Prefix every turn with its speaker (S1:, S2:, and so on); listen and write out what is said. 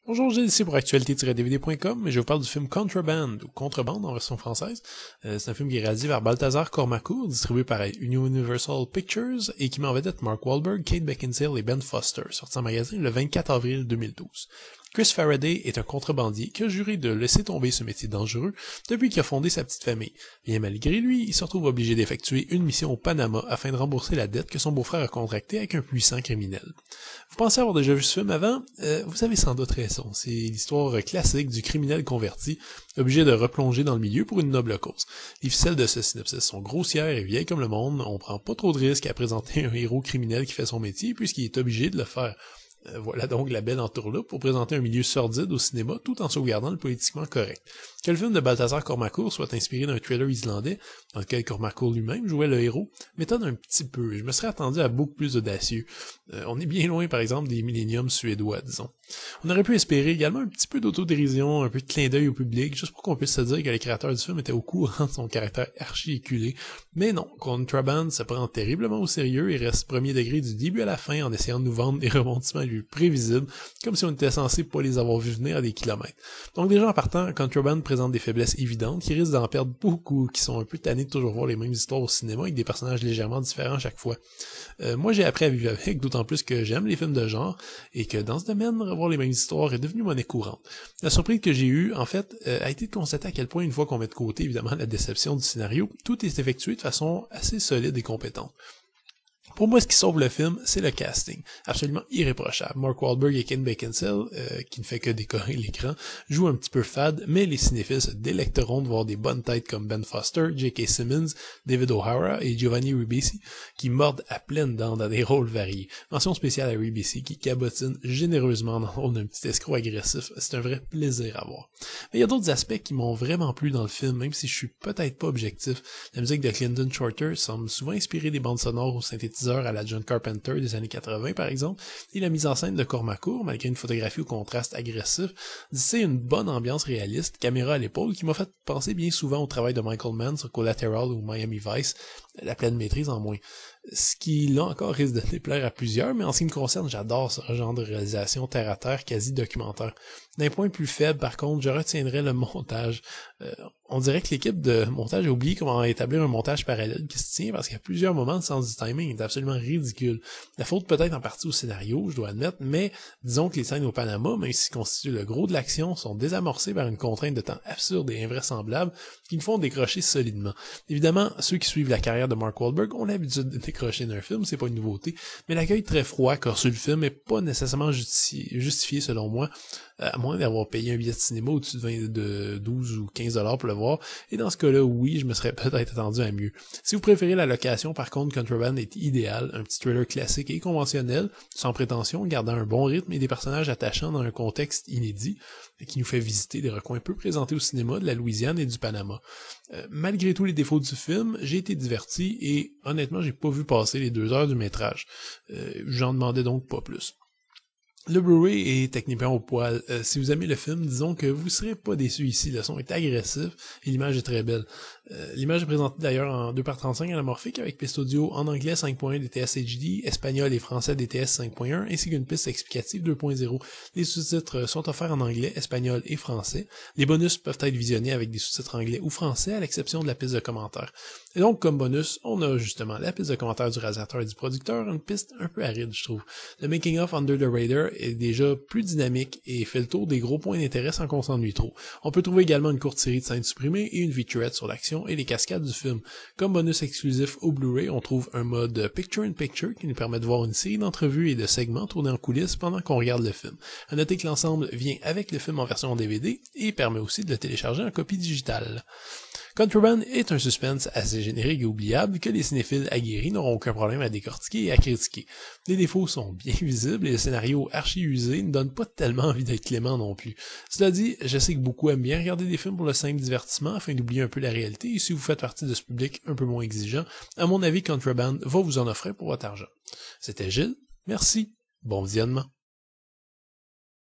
S1: Bonjour, Gilles ici pour actualité-dvd.com et je vous parle du film Contraband, ou Contrebande en version française. C'est un film qui est réalisé par Balthazar Kormákur, distribué par Universal Pictures et qui met en vedette Mark Wahlberg, Kate Beckinsale et Ben Foster, sorti en magasin le 24 avril 2012. Chris Faraday est un contrebandier qui a juré de laisser tomber ce métier dangereux depuis qu'il a fondé sa petite famille. Bien malgré lui, il se retrouve obligé d'effectuer une mission au Panama afin de rembourser la dette que son beau-frère a contractée avec un puissant criminel. Vous pensez avoir déjà vu ce film avant? Vous avez sans doute raison. C'est l'histoire classique du criminel converti, obligé de replonger dans le milieu pour une noble cause. Les ficelles de ce synopsis sont grossières et vieilles comme le monde, on prend pas trop de risques à présenter un héros criminel qui fait son métier puisqu'il est obligé de le faire. Voilà donc la belle entourloupe pour présenter un milieu sordide au cinéma tout en sauvegardant le politiquement correct. Que le film de Balthazar Kormákur soit inspiré d'un thriller islandais, dans lequel Kormákur lui-même jouait le héros, m'étonne un petit peu. Je me serais attendu à beaucoup plus audacieux. On est bien loin par exemple des milléniums suédois, disons. On aurait pu espérer également un petit peu d'autodérision, un peu de clin d'œil au public, juste pour qu'on puisse se dire que les créateurs du film étaient au courant de son caractère archi-éculé. Mais non, Contraband se prend terriblement au sérieux et reste premier degré du début à la fin en essayant de nous vendre des rebondissements les plus prévisibles, comme si on était censé pas les avoir vus venir à des kilomètres. Donc déjà en partant, Contraband présente des faiblesses évidentes qui risquent d'en perdre beaucoup, qui sont un peu tannés de toujours voir les mêmes histoires au cinéma avec des personnages légèrement différents chaque fois. Moi j'ai appris à vivre avec, d'autant plus que j'aime les films de genre, et que dans ce domaine, revoir les mêmes histoires est devenu monnaie courante. La surprise que j'ai eue, en fait, a été de constater à quel point, une fois qu'on met de côté évidemment la déception du scénario, tout est effectué de façon assez solide et compétente. Pour moi, ce qui sauve le film, c'est le casting. Absolument irréprochable. Mark Wahlberg et Kate Beckinsale, qui ne fait que décorer l'écran, jouent un petit peu fade, mais les cinéphiles se délecteront de voir des bonnes têtes comme Ben Foster, J.K. Simmons, David O'Hara et Giovanni Ribisi, qui mordent à pleines dents dans des rôles variés. Mention spéciale à Ribisi, qui cabotine généreusement dans le rôle d'un petit escroc agressif. C'est un vrai plaisir à voir. Mais il y a d'autres aspects qui m'ont vraiment plu dans le film, même si je suis peut-être pas objectif. La musique de Clinton Shorter semble souvent inspirer des bandes sonores au synthétiseur à la John Carpenter des années 80 par exemple, et la mise en scène de Kormákur, malgré une photographie au contraste agressif, c'est une bonne ambiance réaliste, caméra à l'épaule, qui m'a fait penser bien souvent au travail de Michael Mann sur Collateral ou Miami Vice, la pleine maîtrise en moins. Ce qui, là encore, risque de déplaire à plusieurs, mais en ce qui me concerne, j'adore ce genre de réalisation terre-à-terre, quasi documentaire. D'un point plus faible, par contre, je retiendrai le montage. On dirait que l'équipe de montage a oublié comment établir un montage parallèle qui se tient, parce qu'il y a plusieurs moments de sens du timing est absolument ridicule. La faute peut-être en partie au scénario, je dois admettre, mais disons que les scènes au Panama, même s'ils constituent le gros de l'action, sont désamorcées par une contrainte de temps absurde et invraisemblable qui nous font décrocher solidement. Évidemment, ceux qui suivent la carrière de Mark Wahlberg ont l'habitude de décrocher d'un film, c'est pas une nouveauté, mais l'accueil très froid qu'a reçu le film est pas nécessairement justifié selon moi, à moins d'avoir payé un billet de cinéma au-dessus de 12 ou 15$ pour le voir, et dans ce cas-là, oui, je me serais peut-être attendu à mieux. Si vous préférez la location, par contre, Contraband est idéal, un petit thriller classique et conventionnel, sans prétention, gardant un bon rythme et des personnages attachants dans un contexte inédit, qui nous fait visiter des recoins peu présentés au cinéma de la Louisiane et du Panama. Malgré tous les défauts du film, j'ai été diverti et honnêtement, j'ai pas vu passer les 2 heures du métrage. J'en demandais donc pas plus. Le Blu-ray est techniquement au poil. Si vous aimez le film, disons que vous serez pas déçu ici. Le son est agressif et l'image est très belle. L'image est présentée d'ailleurs en 2:35 anamorphique avec piste audio en anglais 5.1 DTS HD, espagnol et français DTS 5.1 ainsi qu'une piste explicative 2.0. Les sous-titres sont offerts en anglais, espagnol et français. Les bonus peuvent être visionnés avec des sous-titres anglais ou français à l'exception de la piste de commentaires. Et donc comme bonus, on a justement la piste de commentaires du réalisateur et du producteur, une piste un peu aride je trouve. Le making of Under the Radar est déjà plus dynamique et fait le tour des gros points d'intérêt sans qu'on s'ennuie trop. On peut trouver également une courte série de scènes supprimées et une featurette sur l'action et les cascades du film. Comme bonus exclusif au Blu-ray, on trouve un mode Picture-in-Picture qui nous permet de voir une série d'entrevues et de segments tournés en coulisses pendant qu'on regarde le film. À noter que l'ensemble vient avec le film en version DVD et permet aussi de le télécharger en copie digitale. Contraband est un suspense assez générique et oubliable que les cinéphiles aguerris n'auront aucun problème à décortiquer et à critiquer. Les défauts sont bien visibles et le scénario archi-usé ne donne pas tellement envie d'être clément non plus. Cela dit, je sais que beaucoup aiment bien regarder des films pour le simple divertissement afin d'oublier un peu la réalité et si vous faites partie de ce public un peu moins exigeant, à mon avis Contraband va vous en offrir pour votre argent. C'était Gilles, merci, bon visionnement.